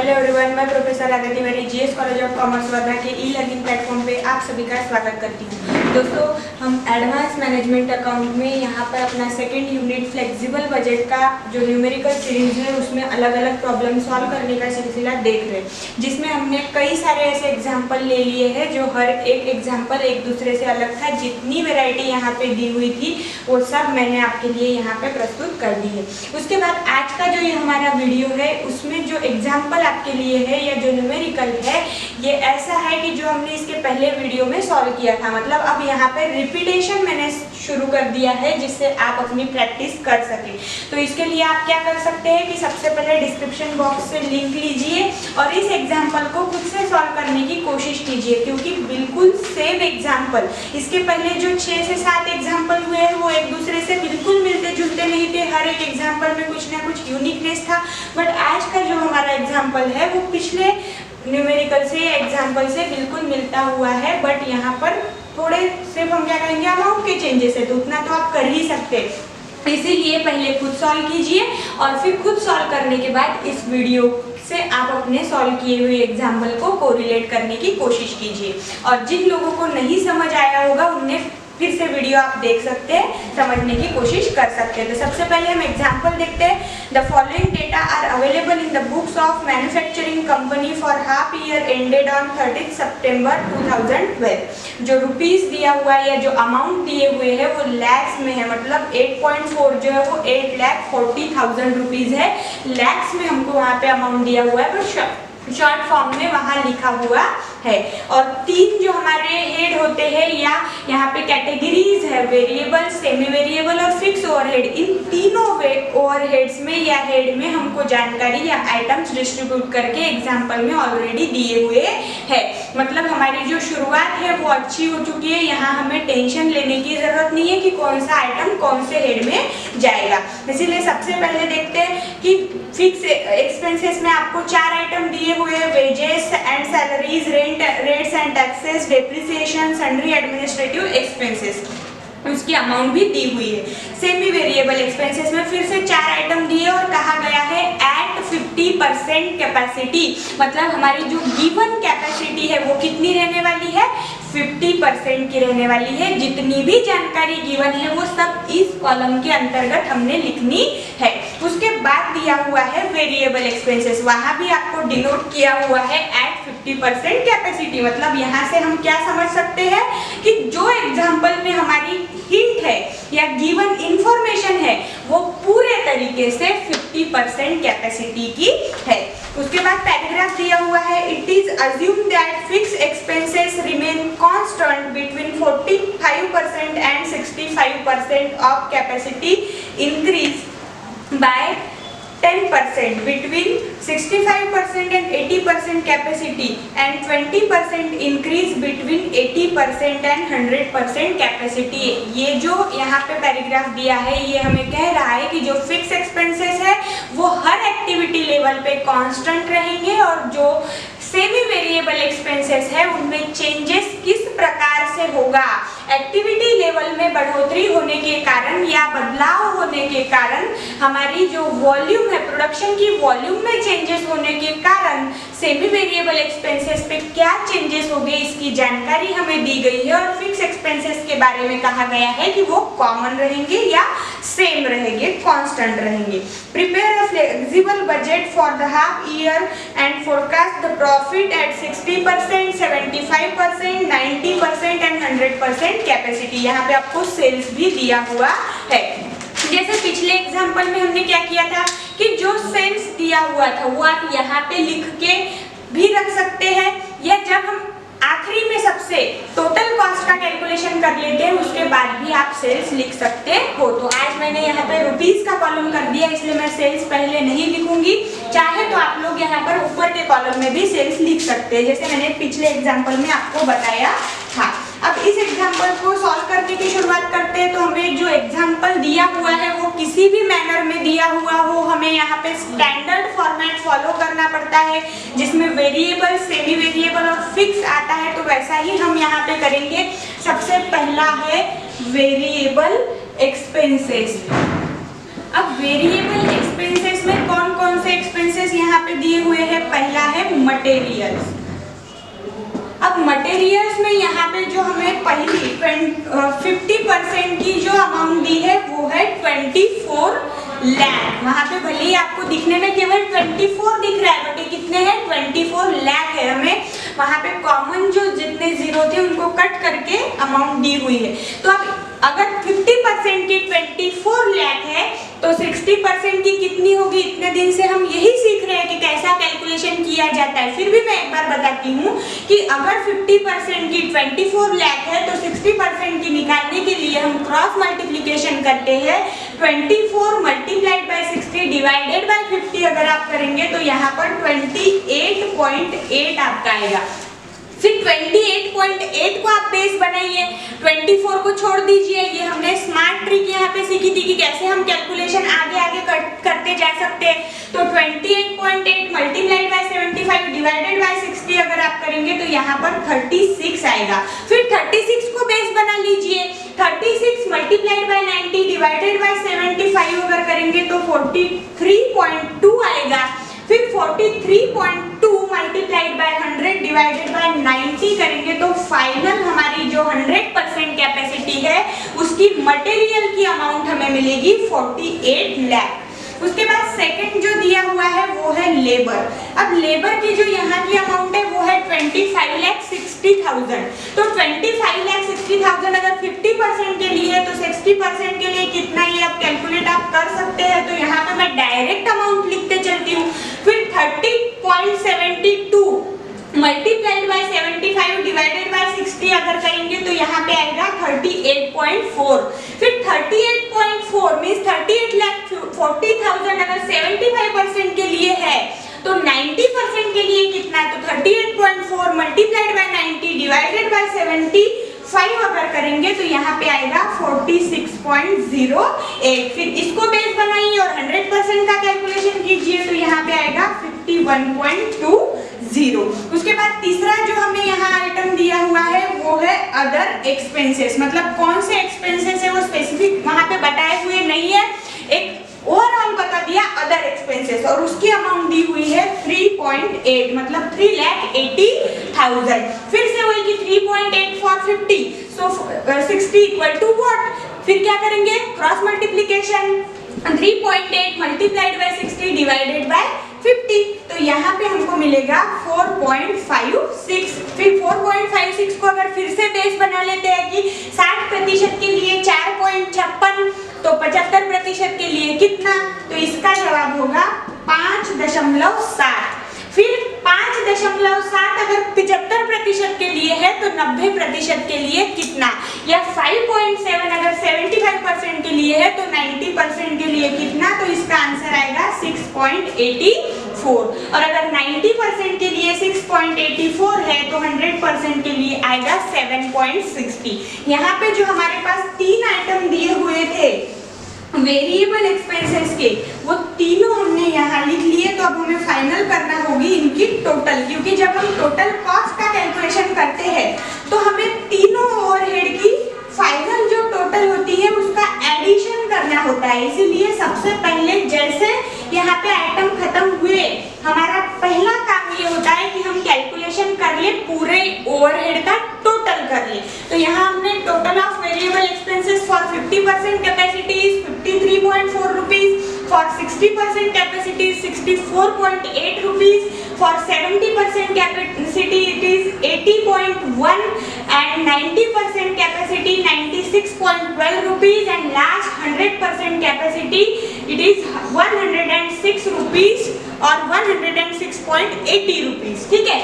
Hello everyone, मैं professor Aditya Tiwari GS college of commerce Wardha के e learning platform पे आप सभी का स्वागत करती हूँ। दोस्तों, हम एडवांस मैनेजमेंट अकाउंट में यहाँ पर अपना सेकंड यूनिट फ्लेक्सिबल बजट का जो न्यूमेरिकल सीरीज है उसमें अलग अलग प्रॉब्लम सॉल्व करने का सिलसिला देख रहे हैं, जिसमें हमने कई सारे ऐसे एग्जाम्पल ले लिए हैं जो हर एक एग्जाम्पल एक दूसरे से अलग था। जितनी वेराइटी यहाँ पे दी हुई थी वो सब मैंने आपके लिए यहाँ पे प्रस्तुत कर दी है। उसके बाद आज का जो ये हमारा वीडियो है उसमें जो एग्जाम्पल आपके लिए है या जो न्यूमेरिकल है ये ऐसा है कि जो हमने इसके पहले वीडियो में सॉल्व किया था, मतलब अब यहाँ पे रिपीटेशन मैंने शुरू कर दिया है जिससे आप अपनी प्रैक्टिस कर सके। तो इसके लिए आप क्या कर सकते हैं कि सबसे पहले डिस्क्रिप्शन बॉक्स से लिंक लीजिए और इस एग्जाम्पल को खुद से सॉल्व करने की कोशिश कीजिए, क्योंकि बिल्कुल सेम एग्जाम्पल इसके पहले जो 6 से 7 एग्जाम्पल हुए हैं वो एक दूसरे से बिल्कुल मिलते जुलते नहीं थे। हर एक एग्जाम्पल में कुछ ना कुछ यूनिकनेस था, बट आज का जो हमारा एग्जाम्पल है वो पिछले न्यूमेरिकल से एग्जाम्पल से बिल्कुल मिलता हुआ है। बट यहाँ पर थोड़े सिर्फ हम क्या करेंगे, अमाउंट के चेंजेस है, तो उतना तो आप कर ही सकते हैं। इसीलिए पहले खुद सॉल्व कीजिए और फिर खुद सॉल्व करने के बाद इस वीडियो से आप अपने सॉल्व किए हुए एग्जाम्पल को कोरिलेट करने की कोशिश कीजिए। और जिन लोगों को नहीं समझ आया होगा उन्हें फिर से वीडियो आप देख सकते हैं, समझने की कोशिश कर सकते हैं। तो सबसे पहले हम एग्जाम्पल देखते हैं। The following data are available in the books of manufacturing company for half year ended on 30 September 2012। जो रुपीस दिया हुआ है या जो अमाउंट दिए हुए हैं वो लैक्स में है, मतलब 8.4 जो है वो 8,40,000 रुपीज है। लैक्स में हमको वहाँ पे अमाउंट दिया हुआ है, पर शॉर्ट फॉर्म में वहाँ लिखा हुआ है। और 3 जो हमारे हेड होते हैं या यहाँ पे कैटेगरीज है, वेरिएबल, सेमी वेरिएबल और फिक्स ओवरहेड। इन तीनों ओवरहेड्स में या हेड में हमको जानकारी या आइटम्स डिस्ट्रीब्यूट करके एग्जाम्पल में ऑलरेडी दिए हुए हैं। मतलब हमारी जो शुरुआत है वो अच्छी हो चुकी है। यहाँ हमें टेंशन लेने की जरूरत नहीं है कि कौन सा आइटम कौन से हेड में जाएगा। इसीलिए सबसे पहले देखते हैं कि फिक्स एक्सपेंसेस में आपको 4 आइटम दिए हुए हैं, wages and salaries, rates and taxes, depreciation, sundry administrative expenses, उसकी अमाउंट भी दी हुई है। सेमी वेरिएबल एक्सपेंसेस में फिर से 4 आइटम दिए और कहा गया है एट 50% कैपेसिटी, मतलब हमारी जो गिवन कैपेसिटी है वो कितनी रहने वाली है, 50% की रहने वाली है। जितनी भी जानकारी गिवन है वो सब इस कॉलम के अंतर्गत हमने लिखनी है। उसके बाद दिया हुआ है वेरिएबल एक्सपेंसेस, वहां भी आपको डिनोट किया हुआ है एट 50% कैपेसिटी। मतलब यहाँ से हम क्या समझ सकते हैं कि जो एग्जाम्पल में हमारी हिंट है या गिवन इंफॉर्मेशन है वो पूरे तरीके से 50% कैपेसिटी की है। उसके बाद पैराग्राफ दिया हुआ है, it is assume that fix expenses remain constant between 45% and 65% of capacity increase by 10% between 65% and 80% capacity and 20% increase between 80% and 100% capacity। ये जो यहाँ पे पैराग्राफ दिया है ये हमें कह रहा है कि जो फिक्स एक्सपेंसेस है वो हर एक्टिविटी लेवल पे कांस्टेंट रहेंगे और जो सेमी वेरिएबल एक्सपेंसेस है उनमें चेंजेस किस प्रकार से होगा। एक्टिविटी लेवल में बढ़ोतरी होने के कारण या बदलाव होने के कारण हमारी जो वॉल्यूम है, प्रोडक्शन की वॉल्यूम में चेंजेस होने के कारण सेमी वेरिएबल एक्सपेंसेस पे क्या चेंजेस हो गए इसकी जानकारी हमें दी गई है। और फिक्स एक्सपेंसेस के बारे में कहा गया है कि वो कॉमन रहेंगे या सेम रहेंगे, कांस्टेंट रहेंगे। Prepare a flexible budget for the half year and forecast the profit at 60%, 75%, 90% and 100% capacity. यहाँ पे आपको सेल्स भी दिया हुआ है। जैसे पिछले एग्जाम्पल में हमने क्या किया था कि जो सेल्स दिया हुआ था वो आप यहाँ पे लिख के भी रख सकते हैं, या जब हम आखिरी में सबसे टोटल कॉस्ट का कैलकुलेशन कर लेते हैं उसके बाद भी आप सेल्स लिख सकते हो। तो आज मैंने यहाँ पे रुपीस का कॉलम कर दिया, इसलिए मैं सेल्स पहले नहीं लिखूंगी। चाहे तो आप लोग यहाँ पर ऊपर के कॉलम में भी सेल्स लिख सकते हैं, जैसे मैंने पिछले एग्जाम्पल में आपको बताया था। अब इस एग्जाम्पल को सॉल्व करने की शुरुआत करते हैं। तो हमें जो एग्जाम्पल दिया हुआ है वो किसी भी मैनर में दिया हुआ हो, हमें यहाँ पे स्टैंडर्ड फॉर्मेट फॉलो करना पड़ता है जिसमें वेरिएबल, सेमी वेरिएबल और फिक्स आता है, तो वैसा ही हम यहाँ पे करेंगे। सबसे पहला है वेरिएबल एक्सपेंसेस। अब वेरिएबल एक्सपेंसेस में कौन कौन से एक्सपेंसेस यहाँ पे दिए हुए हैं। पहला मटेरियल्स। अब मटेरियल्स में यहाँ पे जो हमें पहली 50% की जो अमाउंट दी है वो है 24 लाख। वहाँ पे भले ही आपको दिखने में केवल 24 दिख रहा है, बट ये कितने हैं, 24 लाख है। हमें वहाँ पे कॉमन जो जितने जीरो थे उनको कट करके अमाउंट दी हुई है। तो अब अगर 50% की 24 लाख है तो 60% की कितनी होगी। इतने दिन से हम यही सीख रहे हैं कि कैसा कैलकुलेशन किया जाता है। फिर भी मैं एक बार बताती हूँ कि अगर 50% की 24 लाख है तो 60% की निकालने के लिए हम क्रॉस मल्टीप्लिकेशन करते हैं। 24 मल्टीप्लाइड बाय 60 डिवाइडेड बाय 50 अगर आप करेंगे तो यहाँ पर 28.8 आपका आएगा। फिर 28.8 को आप बेस बनाइए, 24 को छोड़ दीजिए। ये हमने स्मार्ट ट्रिक यहाँ पे सीखी थी कि कैसे हम कैलकुलेशन आगे आगे करते जा सकते हैं। तो 28.8 मल्टीप्लाइड बाय 75 डिवाइडेड बाय 60 अगर आप करेंगे तो यहाँ पर 36 आएगा। फिर 36 को बेस बना लीजिए, 36 मल्टीप्लाइड बाय 90 डिवाइडेड बाय 75 अगर करेंगे तो 43.2 आएगा। फिर 43.2 मल्टीप्लाइड बाय 100 डिवाइडेड बाय 90 करेंगे तो फाइनल हमारी जो 100% कैपेसिटी है उसकी मटेरियल की अमाउंट हमें मिलेगी 48 लाख। उसके बाद सेकंड जो दिया हुआ है वो है लेबर। अब लेबर की जो यहाँ की अमाउंट है वो है 25,60,000। तो 25,60,000 अगर 50% के लिए है तो 60% के लिए कितना, ये आप कैलकुलेट आप कर सकते हैं। तो यहाँ पे मैं डायरेक्ट अमाउंट लिखते चलती हूँ। फिर 30.72 मल्टीप्लाइड बाय 75 डिवाइडेड बाय 60 अगर करेंगे तो यहाँ पे आएगा 38.4। फिर 38.4 मींस 38,40,000 अगर 75% के लिए है तो 90% के लिए कितना है, तो 38.4 मल्टीप्लाइड बाय 90 डिवाइडेड बाय 75 अगर करेंगे तो यहाँ पे आएगा 46.08। फिर इसको बेस बनाइए और 100% का कैलकुलेशन कीजिए तो यहाँ पे आएगा 51.20। उसके बाद तीसरा जो हमें यहाँ आइटम दिया हुआ है वो है अदर एक्सपेंसेस। मतलब कौन से एक्सपेंसेस है वो स्पेसिफिक वहाँ पे बताए हुए नहीं है, एक ओवरऑल बता दिया अदर एक्सपेंसेस, और उसकी अमाउंट दी हुई है 3.8 मतलब 3,80,000। फिर से वही कि 3.8 for 50 so 60 equal to what. फिर क्या करेंगे, cross multiplication, 3.8 multiplied by 60 divided by 50 तो यहाँ पे हमको मिलेगा 4.56। फिर 4.56 को अगर फिर से बेस बना लेते हैं कि 60% के लिए 4.56 तो 75% के लिए कितना, तो इसका जवाब होगा 5.7। फिर 5.7 अगर 75% के लिए है तो 90% के लिए कितना, या 5.7 अगर 75% के लिए है तो 90% के लिए कितना, तो इसका आंसर आएगा 6.84। और अगर 90% के लिए 6.84 है तो 100% के लिए आएगा 7.60। यहाँ पे जो हमारे पास तीन आइटम दिए हुए थे वेरिएबल एक्सपेंसेस के, वो तीनों हमने यहाँ लिख लिए। तो अब हमें फाइनल करना होगी इनकी टोटल, क्योंकि जब हम टोटल कॉस्ट का कैलकुलेशन करते हैं तो हमें तीनों ओवरहेड की फाइनल जो टोटल होती है उसका एडिशन करना होता है। इसीलिए सबसे पहले जैसे यहाँ पे आइटम खत्म हुए, हमारा पहला काम ये होता है कि हम कैलकुलेशन कर ले पूरे ओवरहेड का टोटल कर ले। तो यहाँ हमने total of variable expenses for 50% capacity is 53.4 rupees, for 60% capacity 64.8 rupees, for 70% capacity it is 80.1 and 90% capacity 96.12 rupees and last 100% capacity it is 106 rupees और 106.80 रुपीज। ठीक है,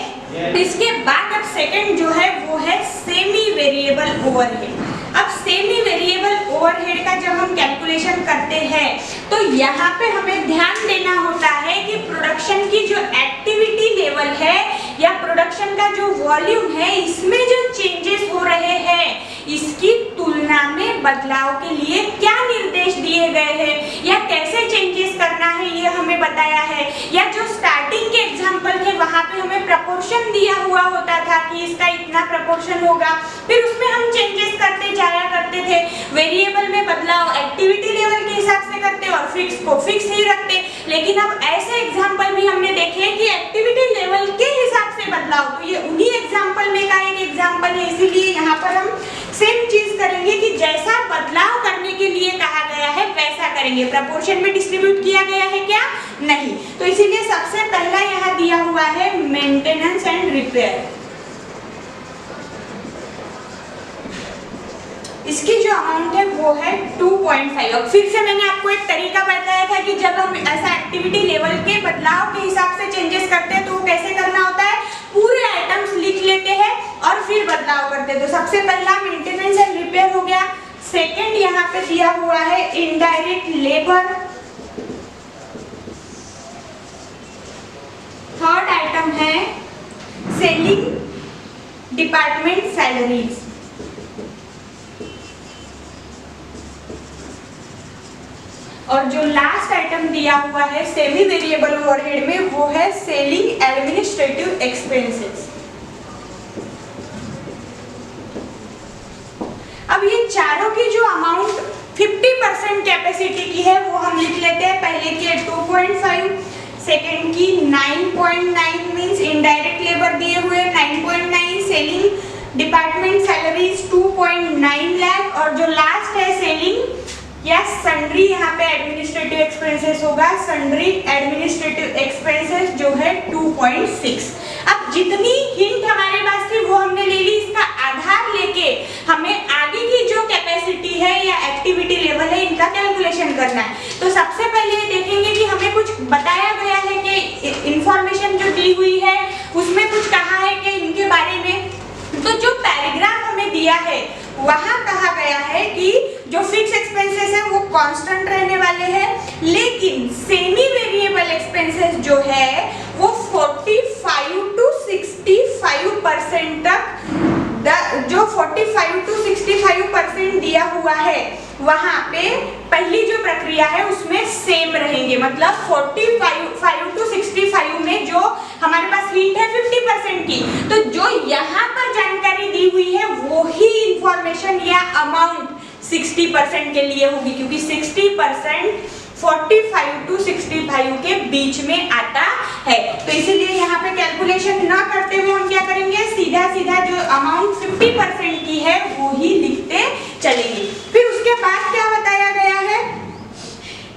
इसके बाद अब सेकंड जो है वो है सेमी वेरिएबल ओवरहेड। अब सेमी वेरिएबल ओवरहेड का जब हम कैलकुलेशन करते हैं तो यहाँ पे हमें ध्यान देना होता है कि प्रोडक्शन की जो एक्टिविटी लेवल है या प्रोडक्शन का जो वॉल्यूम है इसमें जो चेंजेस हो रहे हैं इसकी तुलना में बदलाव के लिए क्या निर्देश दिए गए हैं या कैसे चेंजेस करना है ये हमें बताया है। या जो स्टार्टिंग के एग्जांपल थे वहाँ पे हमें प्रपोर्शन दिया हुआ होता था कि इसका इतना प्रपोर्शन होगा, फिर उसमें हम चेंजेस करते जाया करते थे। वेरिएबल में बदलाव एक्टिविटी लेवल के हिसाब से करते और फिक्स को फिक्स ही रखते। लेकिन अब ऐसे एग्जाम्पल भी हमने देखे कि एक्टिविटी लेवल के करेंगे कि जैसा बदलाव करने के लिए कहा गया है वैसा करेंगे। प्रपोर्शन में डिस्ट्रीब्यूट किया गया है क्या? नहीं। तो इसीलिए सबसे पहला यहाँ दिया हुआ है मेंटेनेंस एंड रिपेयर। इसकी जो अमाउंट है वो है 2.5। अब फिर से मैंने आपको एक तरीका बताया था कि जब हम ऐसा एक्टिविटी लेवल के बदलाव के हिसाब से चेंजेस करते हैं तो वो कैसे करना होता है, पूरे आइटम्स लिख लेते हैं और फिर बदलाव करते हैं। तो सबसे पहला मेंटेनेंस एंड रिपेयर हो गया। सेकंड यहाँ पे दिया हुआ है इनडायरेक्ट लेबर। थर्ड आइटम है सेलिंग डिपार्टमेंट सैलरीज। और जो लास्ट आइटम दिया हुआ है सेमी वेरिएबल ओवरहेड में वो है सेलिंग एडमिनिस्ट्रेटिव एक्सपेंसेस। अब ये चारों की जो अमाउंट 50% कैपेसिटी की है वो हम लिख लेते हैं। पहले की है 2.5, सेकेंड की 9.9 मींस इनडायरेक्ट लेबर दिए हुए 9.9, सेलिंग डिपार्टमेंट सैलरीज 2.9 लाख और जो लास्ट है सेलिंग या सन्ड्री, यहाँ पे एडमिनिस्ट्रेटिव एक्सपेंसेस होगा, सन्ड्री एडमिनिस्ट्रेटिव एक्सपेंसेस जो है 2.6। अब जितनी हिंट हमारे पास थी वो हमने ले ली। इसका आधार लेके हमें आगे की जो कैपेसिटी है या एक्टिविटी लेवल है इनका कैलकुलेशन करना है। तो सबसे पहले देखेंगे कि हमें कुछ बताया गया है कि इंफॉर्मेशन जो दी हुई है उसमें कुछ कहा है कि इनके बारे में। तो जो पैराग्राफ हमें दिया है वहां कहा गया है कि जो फिक्स एक्सपेंसेस है वो कांस्टेंट रहने वाले हैं, लेकिन सेमी वेरिएबल एक्सपेंसेस जो है वो 45 to 65% तक, जो 45 to 65% दिया हुआ है वहां पे पहली जो प्रक्रिया है उसमें सेम रहेंगे। मतलब 45 to 65 में जो हमारे पास हिंट है 50% की, तो जो यहाँ पर जानकारी दी हुई है वो ही इंफॉर्मेशन या अमाउंट 60% के लिए होगी, क्योंकि 60% 45 to 65 के बीच में आता है। तो इसीलिए यहाँ पे कैलकुलेशन ना करते हुए हम क्या करेंगे, सीधा सीधा जो अमाउंट 50% की है वो ही लिखते चलेंगे। फिर उसके बाद क्या बताया गया है,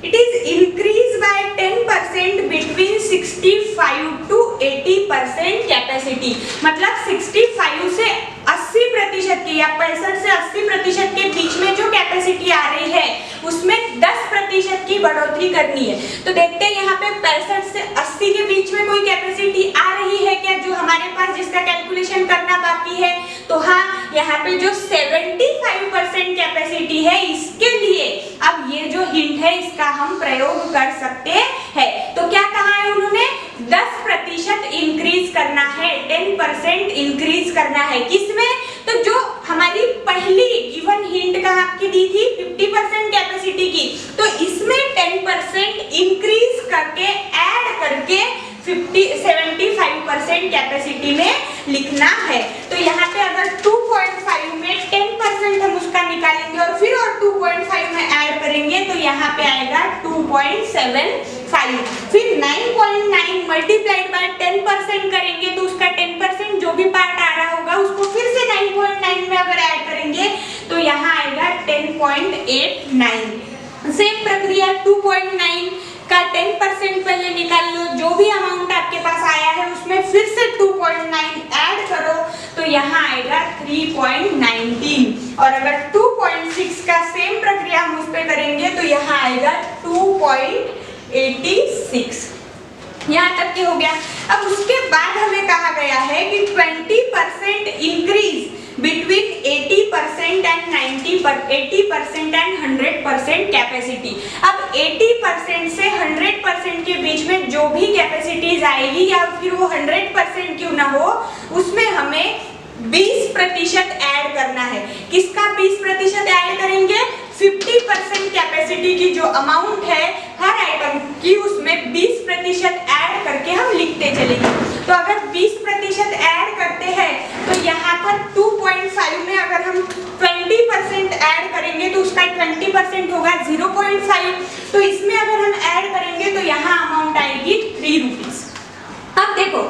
it is increase by 10% between 65 to 80% capacity. मतलब 65 से 80% की या 65 से 80% के बीच में जो कैपेसिटी आ रही है उसमें 10% की बढ़ोतरी करनी है। तो देखते हैं यहाँ पे 65 से 80 के बीच में कोई कैपेसिटी आ रही है क्या जो हमारे पास, जिसका कैलकुलेशन करना बाकी है। तो हाँ, यहाँ पे जो 75% कैपेसिटी है इसके लिए अब ये जो हिंट है इसका हम प्रयोग कर सकते हैं। तो क्या कहा है उन्होंने, 10% इंक्रीज करना है, 10% इंक्रीज करना है। किसमें, तो जो हमारी पहली गिवन हिंट का आपकी दी थी 50% कैपेसिटी की, तो इसमें 10% इंक्रीज करके ऐड करके 75% कैपेसिटी में लिखना है। तो यहाँ पे अगर 2.5 में 10% हम उसका निकालेंगे और फिर और 2.5 में ऐड करेंगे तो यहाँ पे आएगा 2.75। फिर 9.9 मल्टीप्लाइड बाय 10% करेंगे तो उसका 10% जो भी पार्ट आ रहा होगा उसको फिर से 9.9 में अगर ऐड करेंगे तो यहाँ आएगा 10.89। सेम प्रक्रिया 2.9 का 10% पहले निकाल लो, जो भी अमाउंट आपके पास आया है उसमें फिर से 2.9 ऐड करो तो यहाँ आएगा 3.19। और अगर 2.6 का सेम प्रक्रिया हम उस पे करेंगे तो यहाँ आएगा 2.86। यहाँ तक के हो गया। अब उसके बाद हमें कहा गया है कि 20% increase between 80% and 80% and 100% capacity. अब 80% से 100% के बीच में जो भी कैपेसिटीज आएगी या फिर वो 100% क्यों ना हो, उसमें हमें 20% ऐड करना है। किसका 20% ऐड करेंगे, 50% कैपेसिटी की जो अमाउंट है हर आइटम की उसमें 20% ऐड करके हम लिखते चलेंगे। तो अगर 20% ऐड करते हैं तो यहाँ पर 2.5 में अगर हम 20% ऐड करेंगे तो उसका 20% होगा 0.5। तो इसमें अगर हम ऐड करेंगे तो यहाँ अमाउंट आएगी 3 रुपीज। अब देखो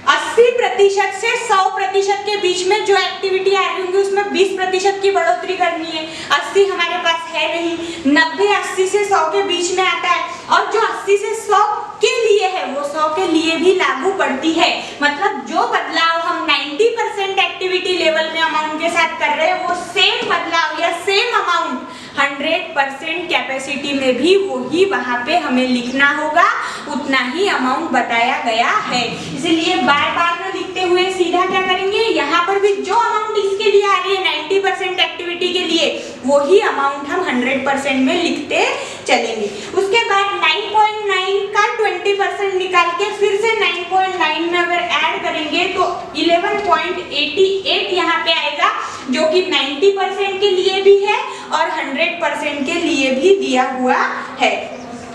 80% 20% से 100% के बीच में जो एक्टिविटी आ रही होंगी उसमें 20% की बढ़ोतरी करनी है। 80 हमारे पास है नहीं, 90 80 से 100 के बीच में आता है, और जो 80 से 100 के लिए है वो 100 के लिए भी लागू पड़ती है। मतलब जो बदलाव हम 90% एक्टिविटी लेवल में अमाउंट के साथ कर रहे हैं वो सेम बदलाव या सेम अमाउंट 100% कैपेसिटी में भी वही वहां पे हमें लिखना होगा, उतना ही अमाउंट बताया गया है। इसलिए बार बार न लिखते हुए सीधा क्या करेंगे, यहाँ पर भी जो अमाउंट इसके लिए आ रही है 90% एक्टिविटी के लिए वही अमाउंट हम 100% में लिखते चलेंगे। उसके बाद 9.9 का 20% निकाल के फिर से 9.9 में अगर ऐड करेंगे तो 11.88 यहाँ पे आएगा, जो कि 90% के लिए भी है और 100% के लिए भी दिया हुआ है।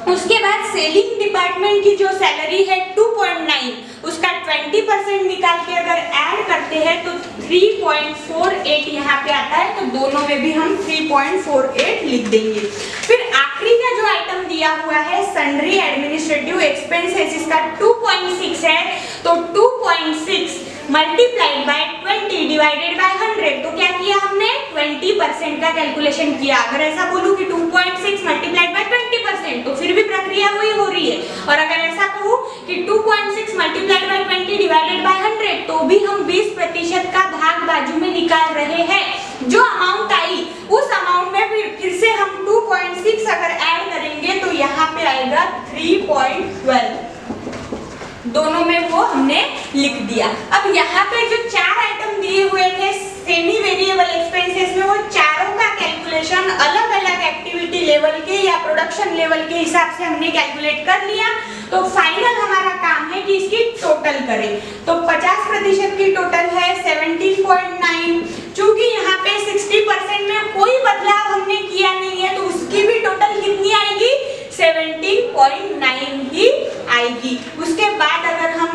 उसके बाद सेलिंग डिपार्टमेंट की जो सैलरी है 2.9, उसका 20% निकाल के अगर ऐड करते हैं तो 3.48 यहाँ पे आता है, तो दोनों में भी हम 3.48 लिख देंगे। फिर आखिरी का जो आइटम दिया हुआ है सन्ड्री एडमिनिस्ट्रेटिव एक्सपेंसेस, इसका 2.6 है, तो 2.6 मल्टीप्लाइड बाय 20 डिवाइडेड बाय 100, तो क्या किया हमने 20% का कैलकुलेशन किया। अगर ऐसा बोलूं कि 2.6 मल्टीप्लाइड बाय 20%, तो फिर भी प्रक्रिया वही हो रही है। और अगर ऐसा कहूं कि 2.6 मल्टीप्लाइड बाय 20 डिवाइडेड बाय 100, तो भी हम 20% का भाग बाजू में निकाल रहे हैं। जो अमाउंट आई उस अमाउंट में फिर से हम 2.6 अगर ऐड करेंगे तो यहाँ पे आएगा 3.12, दोनों में वो हमने लिख दिया। अब यहाँ पे जो 4 आइटम दिए हुए थे सेमी वेरिएबल एक्सपेंसेस में, वो चारों का कैलकुलेशन अलग अलग एक्टिविटी लेवल के या प्रोडक्शन लेवल के हिसाब से हमने कैलकुलेट कर लिया। तो फाइनल हमारा काम है कि इसकी टोटल करें। तो 50% की टोटल है 17.9, चूंकि यहाँ पे 60% में कोई बदलाव हमने किया नहीं है तो उसकी भी टोटल कितनी आएगी, 17.9 ही आएगी। उसके बाद अगर हम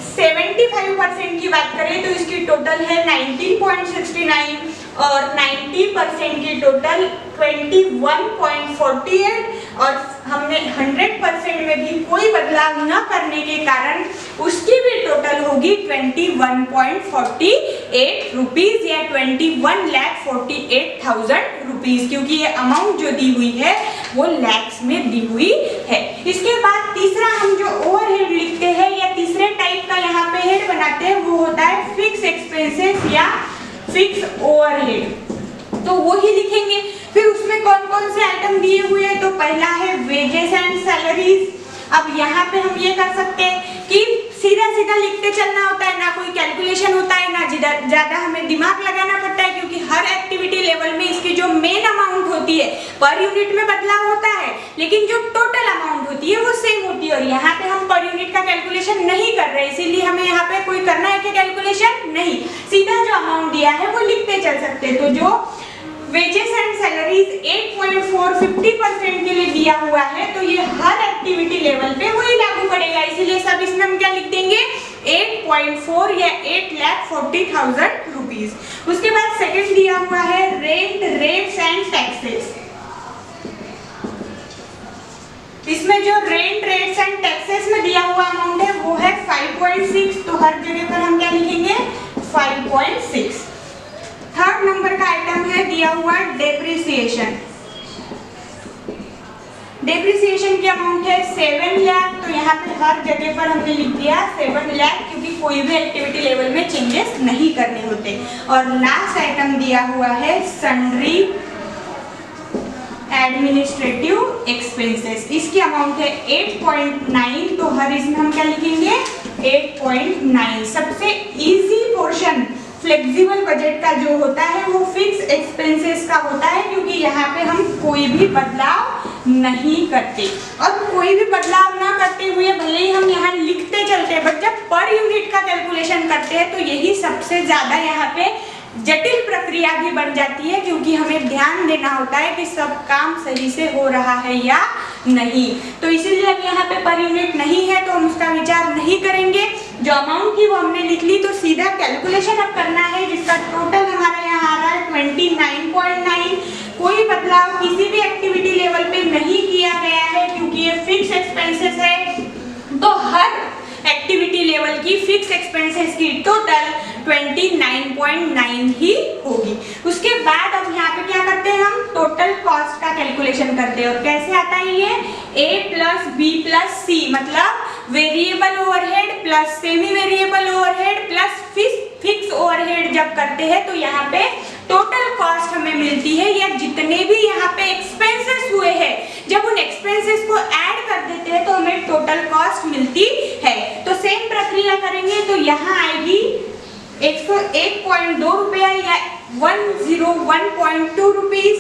75% की बात करें तो इसकी टोटल है 19.69 और 90% की टोटल 21.48, और हमने 100% में भी कोई बदलाव न करने के कारण उसकी भी टोटल होगी 21.48 रुपीज या 21,48,000 रुपीज, क्योंकि ये अमाउंट जो दी हुई है वो लैक्स में दी हुई है। इसके बाद तीसरा हम जो ओवरहेड लिखते हैं या तीसरे टाइप का यहाँ पे हेड बनाते हैं वो होता है फिक्स एक्सपेंसेस या फिक्स ओवरहेड, तो वो ही लिखेंगे। फिर उसमें कौन कौन से आइटम दिए हुए हैं, तो पहला है वेजेस एंड सैलरीज। अब यहाँ पे हम ये कर सकते हैं कि सीधा सीधा लिखते चलना होता है, ना कोई कैलकुलेशन होता है, ना ज्यादा हमें दिमाग लगाना पड़ता है, क्योंकि हर एक्टिविटी लेवल में इसकी जो मेन अमाउंट होती है पर यूनिट में बदलाव होता है, लेकिन जो टोटल अमाउंट होती है वो सेम होती है। और यहाँ पे हम पर यूनिट का कैलकुलेशन नहीं कर रहे, इसीलिए हमें यहाँ पे कोई करना है कि कैलकुलेशन नहीं, सीधा जो अमाउंट दिया है वो लिखते चल सकते हैं। तो जो वेजेस एंड सैलरीज 8.4 50% के लिए दिया हुआ है, तो ये हर एक्टिविटी लेवल पे वही लागू पड़ेगा, इसीलिए सब इसमें हम क्या लिख देंगे 8.4 या 8,40,000 रुपीज। उसके बाद सेकंड दिया हुआ है रेंट, रेट्स एंड टैक्सेस। इसमें जो रेंट, रेट्स एंड टैक्सेस में दिया हुआ अमाउंट है वो है 5.6, तो हर जगह पर हम क्या लिखेंगे 5.6। थर्ड नंबर का आइटम है दिया हुआ डेप्रिसिएशन। डेप्रिसिएशन की अमाउंट है 7 लाख, तो यहाँ पे हर जगह पर हमने लिख दिया 7 लाख, क्योंकि कोई भी एक्टिविटी लेवल में चेंजेस नहीं करने होते। और लास्ट आइटम दिया हुआ है सन्ड्री एडमिनिस्ट्रेटिव एक्सपेंसेस, इसकी अमाउंट है 8.9, तो हर इसमें हम क्या लिखेंगे 8.9। सबसे इजी पोर्शन फ्लेक्सिबल बजट का जो होता है वो फिक्स एक्सपेंसेस का होता है, क्योंकि यहाँ पे हम कोई भी बदलाव नहीं करते, और कोई भी बदलाव ना करते हुए भले ही हम यहाँ लिखते चलते हैं, बट जब पर यूनिट का कैलकुलेशन करते हैं तो यही सबसे ज्यादा यहाँ पे जटिल प्रक्रिया भी बन जाती है, क्योंकि हमें ध्यान देना होता है कि सब काम सही से हो रहा है या नहीं। तो इसीलिए अब यहाँ पे पर यूनिट नहीं है तो हम उसका विचार नहीं करेंगे। जो अमाउंट थी वो हमने लिख ली, तो सीधा कैलकुलेशन अब करना है, जिसका टोटल हमारा यहाँ आ रहा है 29.9। कोई बदलाव किसी भी एक्टिविटी लेवल पे नहीं किया गया है, क्योंकि ये फिक्स एक्सपेंसेस है। तो हर एक्टिविटी लेवल की फिक्स एक्सपेंसेस की टोटल 29.9 ही होगी। उसके बाद अब यहाँ पे क्या करते हैं, हम टोटल कॉस्ट का कैलकुलेशन करते हैं। और कैसे आता है ये, A plus B plus C, मतलब variable overhead plus semi variable overhead plus fix overhead जब करते हैं तो यहाँ पे टोटल कॉस्ट हमें मिलती है, या जितने भी यहाँ पे एक्सपेंसेस हुए हैं जब उन एक्सपेंसेस को ऐड कर देते हैं तो हमें टोटल कॉस्ट मिलती है। तो सेम प्रक्रिया करेंगे तो यहाँ आएगी 101.2 रुपया या 101.2 रुपीज,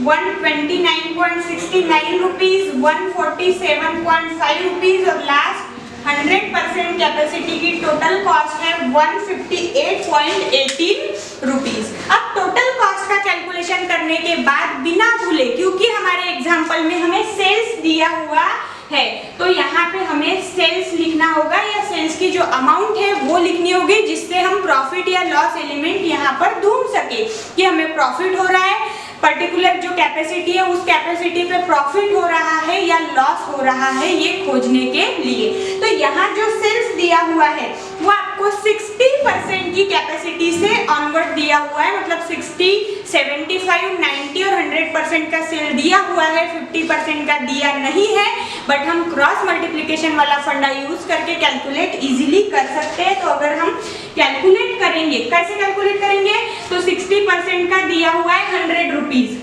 129.69 रुपीज, 147.5 रुपीज और लास्ट 100% कैपेसिटी की टोटल कॉस्ट है 158.18 रुपीज। अब टोटल कॉस्ट का कैलकुलेशन करने के बाद बिना भूले, क्योंकि हमारे एग्जांपल में हमें सेल्स दिया हुआ है तो यहाँ पे हमें सेल्स लिखना होगा या सेल्स की जो अमाउंट है वो लिखनी होगी, जिससे हम प्रॉफिट या लॉस एलिमेंट यहाँ पर ढूंढ सके कि हमें प्रॉफिट हो रहा है, पर्टिकुलर जो कैपेसिटी है उस कैपेसिटी पे प्रॉफिट हो रहा है या लॉस हो रहा है, ये खोजने के लिए। तो यहाँ जो सेल्स दिया हुआ है वो आपको 60% की कैपेसिटी से ऑनवर्ड दिया हुआ है, मतलब 60, 75, 90 और 100% का सेल दिया हुआ है, 50% का दिया नहीं है, बट हम क्रॉस मल्टीप्लिकेशन वाला फंडा यूज करके कैलकुलेट इजीली कर सकते हैं। तो अगर हम कैलकुलेट करेंगे, कैसे कैलकुलेट करेंगे, तो 60% का दिया हुआ है 100 रुपीज,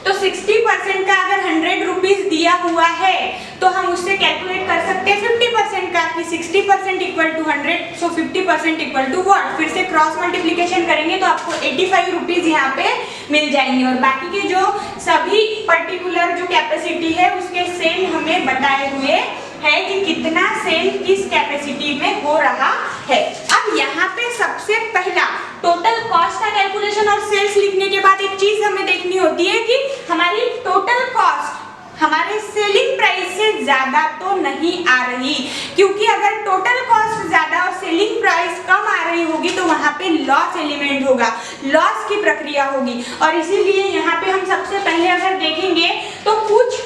तो 60% का अगर 100 रुपीज दिया हुआ है तो हम उससे कैलकुलेट कर सकते हैं 50% का, कि 60% equal to 100, so 50% equal to what, फिर से क्रॉस मल्टीप्लिकेशन करेंगे तो आपको 85 रुपीज यहाँ पे मिल जाएंगे। और बाकी के जो सभी पर्टिकुलर जो कैपेसिटी है उसके सेल हमें बताए हुए है कि कितना सेल किस कैपेसिटी में हो रहा है। अब यहाँ पे सबसे पहला टोटल कॉस्ट का कैलकुलेशन और सेल्स लिखने के बाद एक चीज हमें देखनी होती है कि हमारी टोटल कॉस्ट हमारे सेलिंग प्राइस से ज्यादा तो नहीं आ रही, क्योंकि अगर टोटल कॉस्ट ज्यादा और सेलिंग प्राइस कम आ रही होगी तो वहां पे लॉस एलिमेंट होगा, लॉस की प्रक्रिया होगी। और इसीलिए यहाँ पे हम सबसे पहले अगर देखेंगे तो कुछ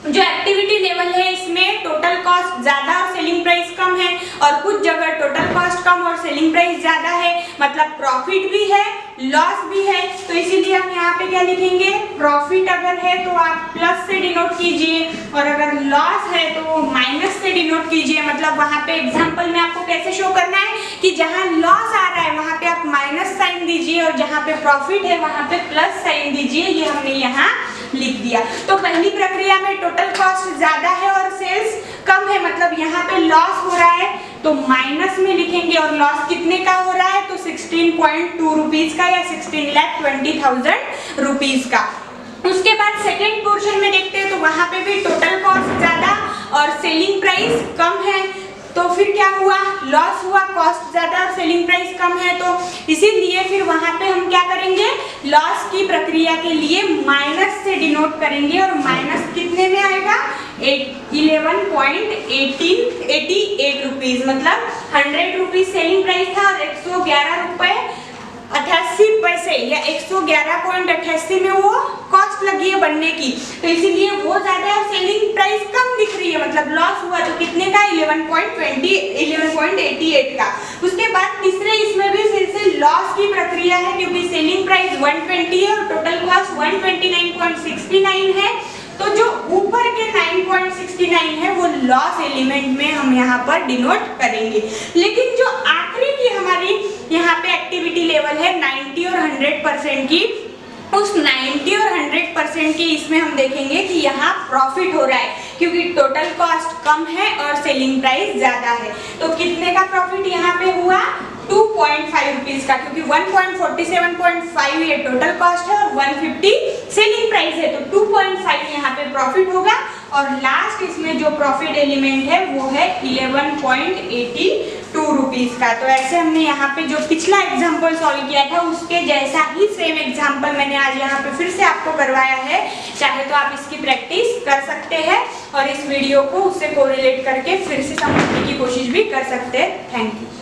जो एक्टिविटी लेवल है इसमें टोटल कॉस्ट ज्यादा और सेलिंग प्राइस कम है, और कुछ जगह टोटल कॉस्ट कम और सेलिंग प्राइस ज्यादा है, मतलब प्रॉफिट भी है लॉस भी है। तो इसीलिए हम यहाँ पे क्या लिखेंगे, प्रॉफिट अगर है तो आप प्लस से डिनोट कीजिए और अगर लॉस है तो माइनस से डिनोट कीजिए। मतलब वहाँ पे एग्जांपल में आपको कैसे शो करना है कि जहाँ लॉस आ रहा है वहाँ पे आप माइनस साइन दीजिए और जहाँ पे प्रॉफिट है वहाँ पे प्लस साइन दीजिए, ये हमने यहाँ लिख दिया। तो पहली प्रक्रिया में टोटल कॉस्ट ज्यादा है और सेल्स कम है, मतलब यहाँ पे लॉस हो रहा है तो माइनस में लिखेंगे, और लॉस कितने का हो रहा है तो 16.2 रुपीज का या 16,20,000 रुपीज का। उसके बाद सेकेंड पोर्शन में देखते हैं तो वहां पे भी टोटल कॉस्ट ज्यादा और सेलिंग प्राइस कम है, तो फिर क्या हुआ, लॉस हुआ, कॉस्ट ज्यादा और सेलिंग प्राइस कम है। तो इसीलिए फिर वहां पे हम क्या करेंगे, लॉस की प्रक्रिया के लिए माइनस से डिनोट करेंगे, और माइनस कितने में आएगा 11.88 रुपीज, मतलब 100 रुपीज सेलिंग प्राइस था और 111 रुपए 88 पैसे या 111.88 में वो कॉस्ट लगी है बनने की, तो इसीलिए वो ज्यादा और सेलिंग प्राइस कम दिख रही है, मतलब लॉस हुआ तो कितने का 11.88 का। उसके बाद तीसरे इसमें भी फिर से लॉस की प्रक्रिया है, क्योंकि सेलिंग प्राइस 120 है और टोटल कॉस्ट 129.69 है, तो जो ऊपर के 9.69 है वो लॉस एलिमेंट में हम यहाँ पर डिनोट करेंगे। लेकिन जो आखिरी की हमारी यहाँ पे एक्टिविटी लेवल है 90 और 100% की, उस 90 और 100% की इसमें हम देखेंगे कि यहाँ प्रॉफिट हो रहा है, क्योंकि टोटल कॉस्ट कम है और सेलिंग प्राइस ज्यादा है। तो कितने का प्रॉफिट यहाँ पे हुआ 2.5 रुपीज का, क्योंकि 147.5 ये टोटल कॉस्ट है और 150 सेलिंग प्राइस है, तो 2.5 यहाँ पे प्रॉफिट होगा। और लास्ट इसमें जो प्रॉफिट एलिमेंट है वो है 11.82 रुपीज का। तो ऐसे हमने यहाँ पे जो पिछला एग्जाम्पल सॉल्व किया था उसके जैसा ही सेम एग्जाम्पल मैंने आज यहाँ पे फिर से आपको करवाया है। चाहे तो आप इसकी प्रैक्टिस कर सकते हैं और इस वीडियो को उससे कोरिलेट करके फिर से समझने की कोशिश भी कर सकते हैं। Thank you.